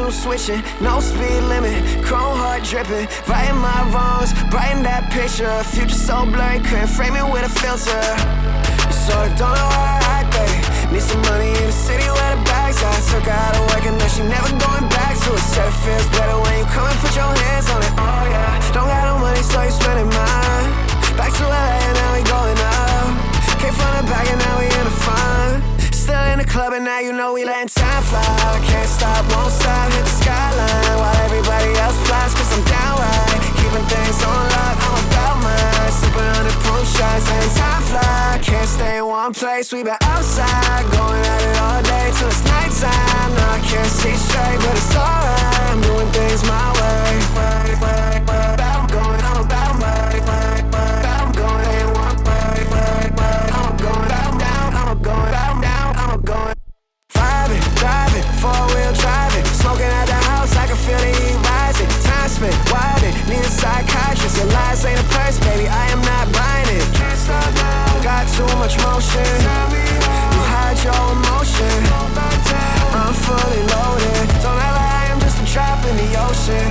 new switching, no speed limit, chrome heart dripping, righting my wrongs, brighten that picture. Future so blurry, couldn't frame it with a filter. So I don't know how to act, babe. Need some money in the city where the bags at. Took her out of work and now she never going back to it. Said it feels better when you come and put your hands on it. Oh yeah, don't got no money so you spending mine. Back to LA and now we going up. Came from the back and now we in the front. Still in the club and now you know we letting time fly. Can't stop, won't stop, hit the skyline while everybody else flies, cause I'm down right. Keeping things on lock, I'm about mine. Sipping on the proof shots, letting time fly. Can't stay in one place, we been outside, going at it all day till it's nighttime. No, I can't see straight, but it's alright. I'm doing things my way. I'm going, I'm about my I'm going in one way. I'm going down, I'm going down, I'm going. Vibing, driving, four-wheel driving, smoking at the house, I can feel the heat rising. Time spent, wilding, need a psychiatrist. Your lies ain't a purse, baby, I am not buying it. Can't stop now, got too much motion. You hide your emotion. I'm fully loaded. Don't ever I am just a drop in the ocean.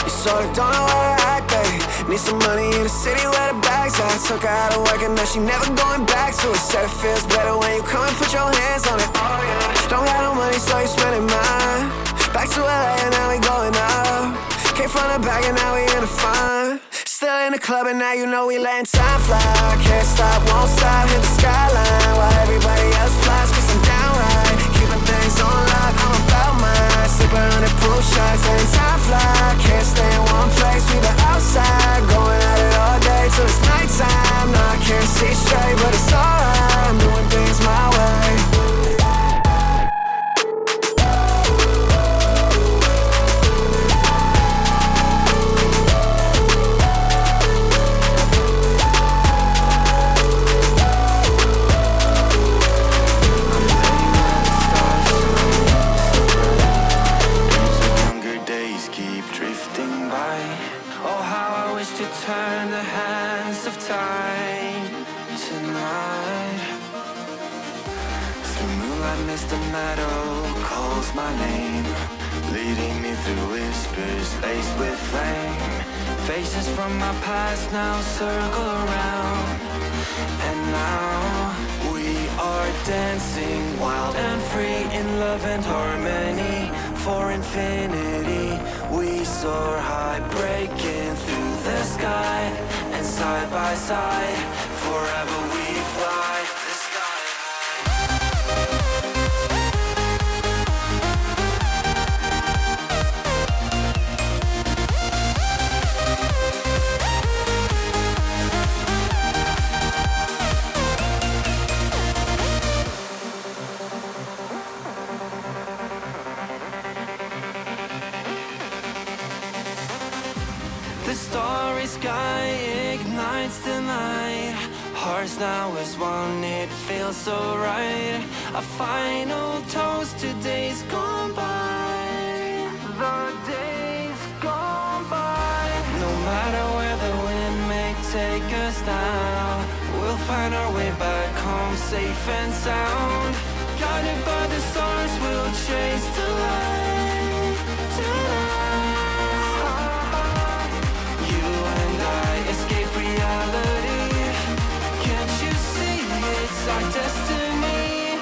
You sort of don't know how to act, babe. Need some money in the city where the bags at. Took her out of work and now she never going back to it. Said it feels better when you come and put your hands on it. Oh yeah, don't got no money so you spending mine. Back to LA and now we going up. Came from the back and now we in the front. Still in the club and now you know we letting time fly. Can't stop, won't stop, hit the skyline while everybody else flies, cause I'm down right. Keeping things on lock, I'm about mine. Sipping on the proof shots, letting time fly. Can't stay in one place, we been outside, going at it all day till it's nighttime. No, I can't see straight, but it's alright. I'm doing things my way. Turn the hands of time tonight. Through moonlight, Mr. Meadow calls my name, leading me through whispers laced with flame. Faces from my past now circle around, and now we are dancing wild and free in love and harmony. For infinity we soar high, breaking through the sky, and side by side forever we fly. The sky The starry sky ignites the night. Hearts now as one, it feels so right. A final toast to days gone by. The days gone by. No matter where the wind may take us now, we'll find our way back home safe and sound. Guided by the stars, we'll chase the light tonight. Escape reality. Can't you see it's our destiny?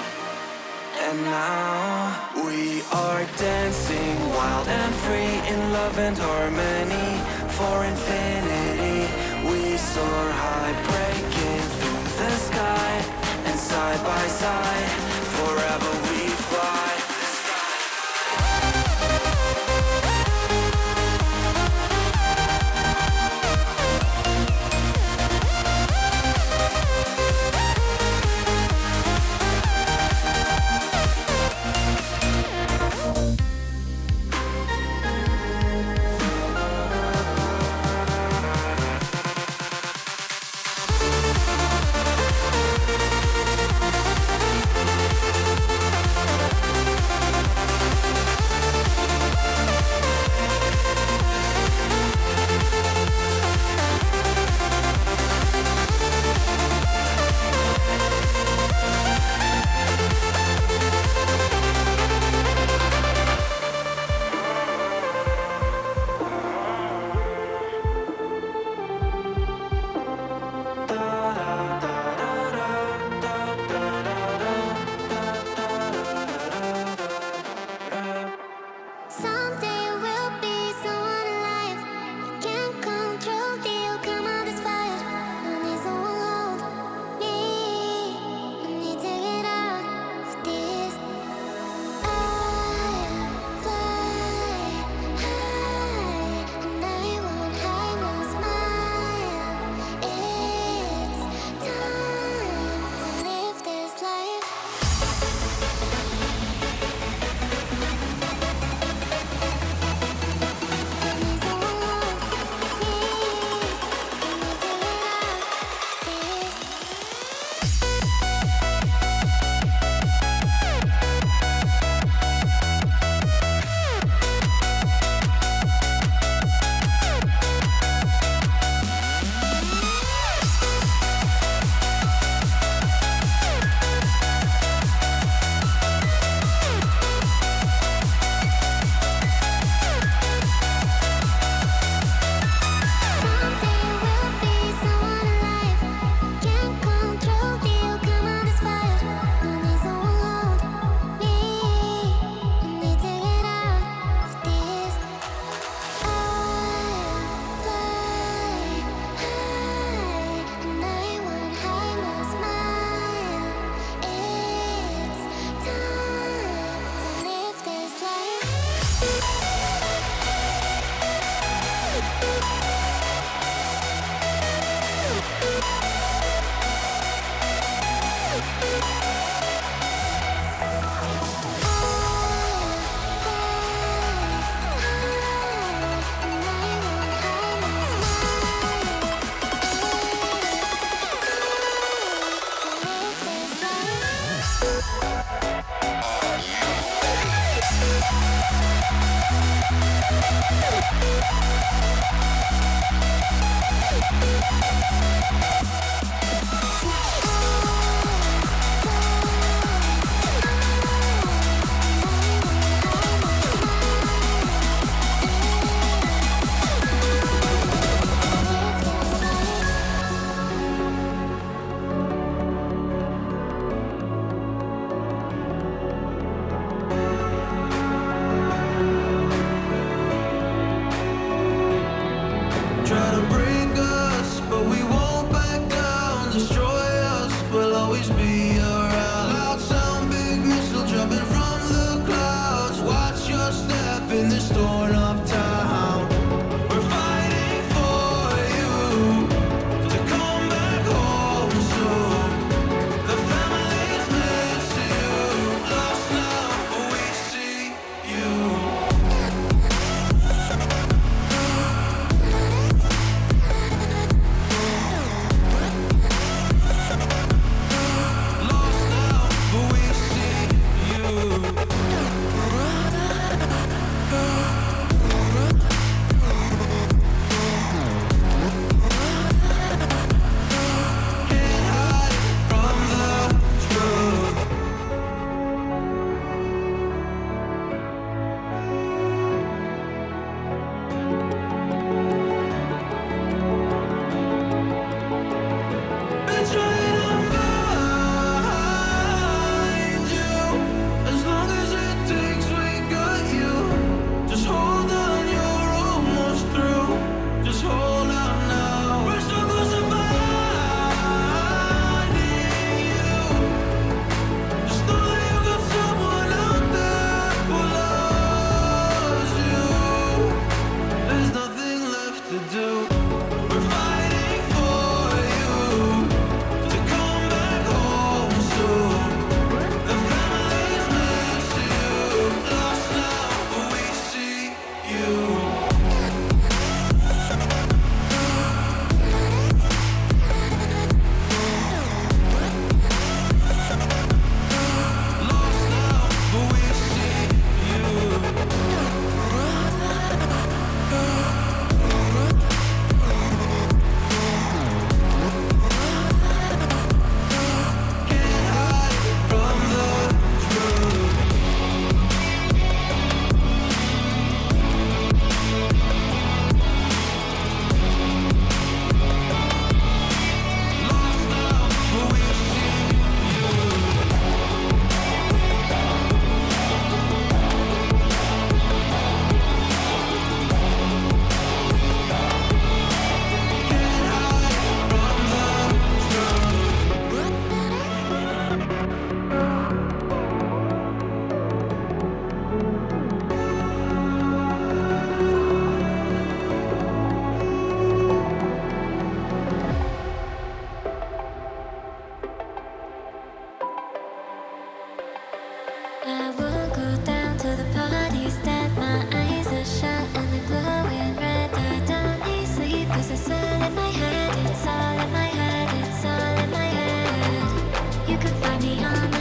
And now we are dancing wild and free in love and harmony. For infinity we soar high, breaking through the sky, and side by side forever we fly. Try to break us, but we won't back down. Destroy us, we'll always be around. Loud sound, big missile dropping from the clouds. Watch your step in this torn up town. We're fighting for you to come back home soon. The family's miss you. Lost now, but we see you. I won't go down to the parties that my eyes are shut and they're glowing red. I don't need sleep 'cause it's all in my head. It's all in my head. It's all in my head. You can find me on the